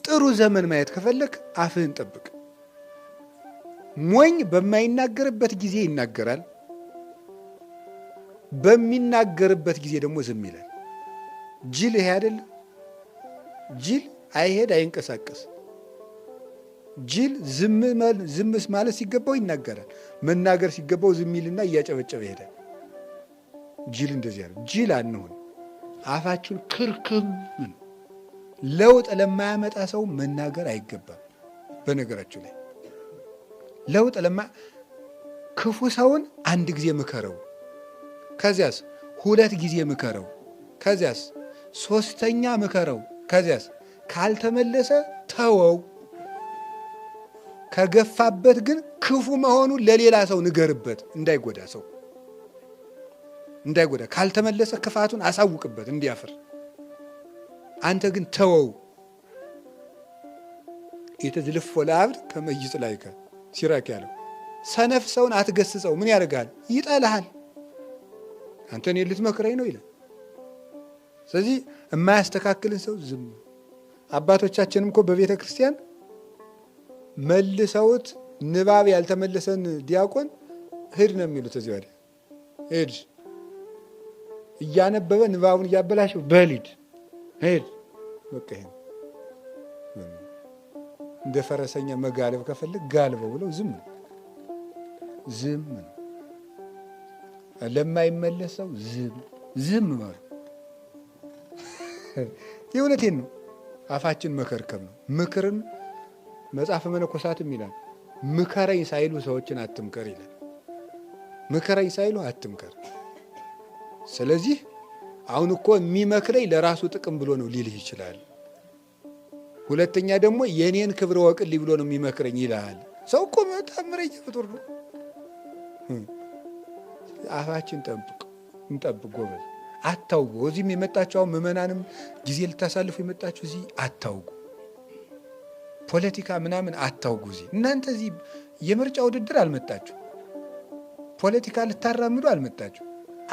ጥሩ ዘመን ማየት ከፈለክ አፍህን ጠብቅ። ሞኝ በማይናገርበት ጊዜ ይናገራል፣ በሚናገርበት ጊዜ ደግሞ ዝም ይላል። ጅል ይሄ አይደለም? ጅል አይሄድ አይንቀሳቀስ። ጅል ዝም ማለት ሲገባው ይናገራል፣ መናገር ሲገባው ዝም ይልና እያጨበጨበ ይሄዳል። ጅል እንደዚህ ያለ ጅል አንሁን። አፋችሁን ክርክም። ለውጥ ለማያመጣ ሰው መናገር አይገባም። በነገራችሁ ላይ ለውጥ ክፉ ሰውን አንድ ጊዜ ምከረው፣ ከዚያስ 2 ጊዜ ምከረው፣ ከዚያስ 3ኛ ምከረው፣ ከዚያስ ካልተመለሰ ተወው። ከገፋበት ግን ክፉ መሆኑን ለሌላ ሰው ንገርበት፣ እንዳይጎዳ ሰው እንዳይጎዳ። ካልተመለሰ ክፋቱን አሳውቅበት እንዲያፍር። አንተ ግን ተወው። የተዝልፎ ለአብድ ከመይጽ ላይከ ሲራክ ያለው ሰነፍ ሰውን አትገስጸው። ምን ያደርጋል? ይጠላሃል። አንተ እኔ ልትመክረኝ ነው ይላል። ስለዚህ የማያስተካክልን ሰው ዝም። አባቶቻችንም እኮ በቤተ ክርስቲያን መልሰውት ንባብ ያልተመለሰን ዲያቆን ሂድ ነው የሚሉት። እዚህ ወዲያ ሂድ እያነበበ ንባቡን እያበላሸው በሊድ ሂድ በቃ ይሄን እንደ ፈረሰኛ መጋለብ ከፈልግ ጋልበው ብለው ዝም ነው። ለማይመለሰው ዝም ማለት የእውነቴን ነው። አፋችን መከርከም ነው። ምክርን መጽሐፈ መነኮሳትም ይላል ምከረኝ ሳይሉ ሰዎችን አትምከር ይላል። ምከረኝ ሳይሉ አትምከር። ስለዚህ አሁን እኮ የሚመክረኝ ለራሱ ጥቅም ብሎ ነው ሊልህ ይችላል። ሁለተኛ ደግሞ የኔን ክብር ወቅልኝ ብሎ ነው የሚመክረኝ ይልሃል። ሰው እኮ ታምረኛ ፍጡር ነው። አፋችን እንጠብቅ ጎበዝ። አታውጉ። እዚህም የመጣችሁ ምዕመናንም ጊዜ ልታሳልፉ የመጣችሁ እዚህ አታውጉ። ፖለቲካ ምናምን አታውጉ። እዚህ እናንተ እዚህ የምርጫ ውድድር አልመጣችሁ፣ ፖለቲካ ልታራምዱ አልመጣችሁ።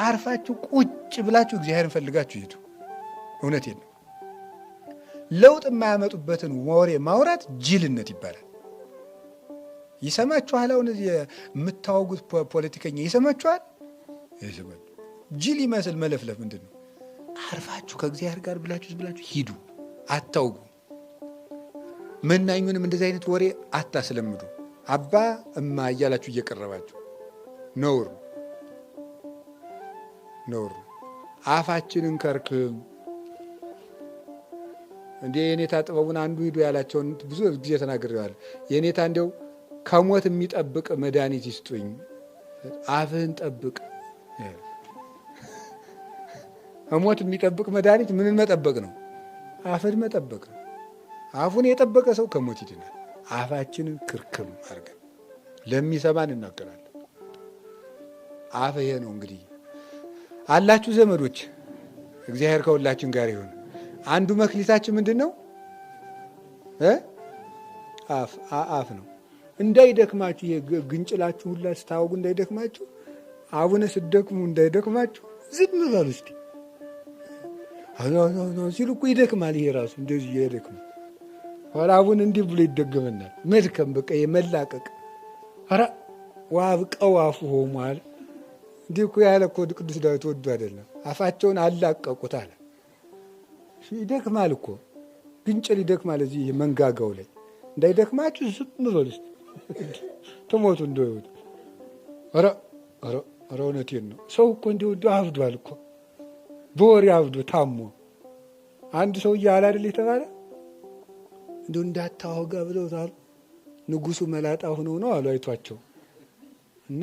አርፋችሁ ቁጭ ብላችሁ እግዚአብሔርን ፈልጋችሁ ሂዱ። እውነቴን ነው። ለውጥ የማያመጡበትን ወሬ ማውራት ጅልነት ይባላል። ይሰማችኋል? አሁን እዚህ የምታወጉት ፖለቲከኛ ይሰማችኋል? ጅል ይመስል መለፍለፍ ምንድን ነው? አርፋችሁ ከእግዚአብሔር ጋር ብላችሁ ሂዱ። አታውጉ። መናኙንም እንደዚህ አይነት ወሬ አታስለምዱ። አባ እማ እያላችሁ እየቀረባችሁ ነውር። አፋችንን ከርክም። እንዴ የኔታ ጥበቡን አንዱ ሂዱ ያላቸውን ብዙ ጊዜ ተናግሬዋለሁ። የኔታ እንዲያው ከሞት የሚጠብቅ መድኃኒት ይስጡኝ። አፍህን ጠብቅ። ከሞት የሚጠብቅ መድኃኒት ምንን መጠበቅ ነው? አፍን መጠበቅ ነው። አፉን የጠበቀ ሰው ከሞት ይድናል። አፋችንን ክርክም አድርገን ለሚሰማን እናገራለን። አፍ ይሄ ነው እንግዲህ። አላችሁ ዘመዶች፣ እግዚአብሔር ከሁላችን ጋር ይሁን። አንዱ መክሊታችን ምንድን ነው? አፍ ነው። እንዳይደክማችሁ ግንጭላችሁ ሁላ ስታወጉ እንዳይደክማችሁ፣ አቡነ ስትደክሙ እንዳይደክማችሁ ዝም በሉ እስቲ። ሲሉ እኮ ይደክማል። ይሄ ራሱ እንደዚህ ይደክማል። ኋላ አቡነ እንዲህ ብሎ ይደገመናል። መድከም በቃ የመላቀቅ ኧረ ዋብቀው አፉ ሆሟል። እንዲህ እኮ ያለ እኮ ቅዱስ ዳዊት ወዱ አይደለም? አፋቸውን አላቀቁት አለ። ይደክማል እኮ ግንጭል ይደክማል። እዚህ መንጋጋው ላይ እንዳይደክማችሁ ዝም በሉ እስቲ ተሞቱ እንደወጡ። ኧረ እውነቴን ነው። ሰው እኮ እንዲወዱ አብዷል እኮ በወሬ አብዶ ታሞ። አንድ ሰውዬ አለ አይደል የተባለ እንዲሁ እንዳታወጋ ብለውታል። ንጉሱ መላጣ ሆነው ነው አሉ አይቷቸው እና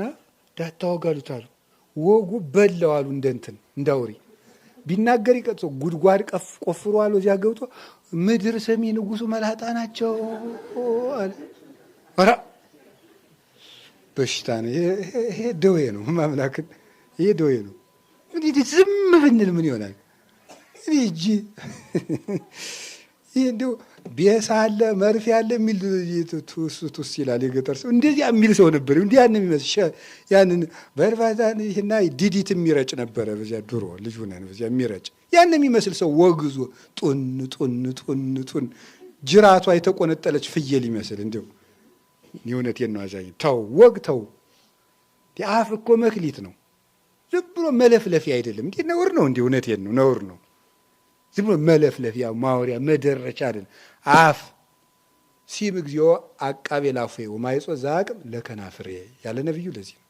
እንዳታወጋ አሉታሉ። ወጉ በለው አሉ እንደንትን እንዳውሪ ቢናገር ይቀጥሶ ጉድጓድ ቆፍሮ አሉ። እዚያ ገብቶ ምድር ሰሚ ንጉሱ መላጣ ናቸው አለ። ኧረ በሽታ ነው ይሄ፣ ደዌ ነው። ማምላክን ይሄ ደዌ ነው። እንግዲህ ዝም ብንል ምን ይሆናል? እጂ ይሄ እንደው ቢያሳ አለ መርፌ አለ የሚል ቱስ ይላል የገጠር ሰው። እንደዚያ የሚል ሰው ነበር። እንዲህ ያን የሚመስል ያንን በርባዛን ይሄና ዲዲት የሚረጭ ነበረ። በዚያ ድሮ ልጅ ሆነን በዚያ የሚረጭ ያን የሚመስል ሰው ወግዞ ጡን ጅራቷ የተቆነጠለች ፍየል ይመስል እንደው እውነቴን ነው አዛኝ ተው ወግ ተው አፍ እኮ መክሊት ነው ዝም ብሎ መለፍለፊያ አይደለም እንዴ ነውር ነው እንዴ እውነቴን ነው ነውር ነው ዝም ብሎ መለፍለፊያ ማውሪያ መደረቻ አይደለም አፍ ሲም እግዚኦ አቃቤ ላፌ ወማይጾ ዛቅም ለከናፍሬ ያለ ነብዩ ለዚህ ነው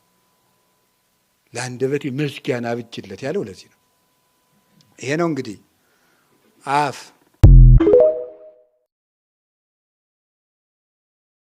ለአንደበቴ መስኪያን አብጅለት ያለው ለዚህ ነው ይሄ ነው እንግዲህ አፍ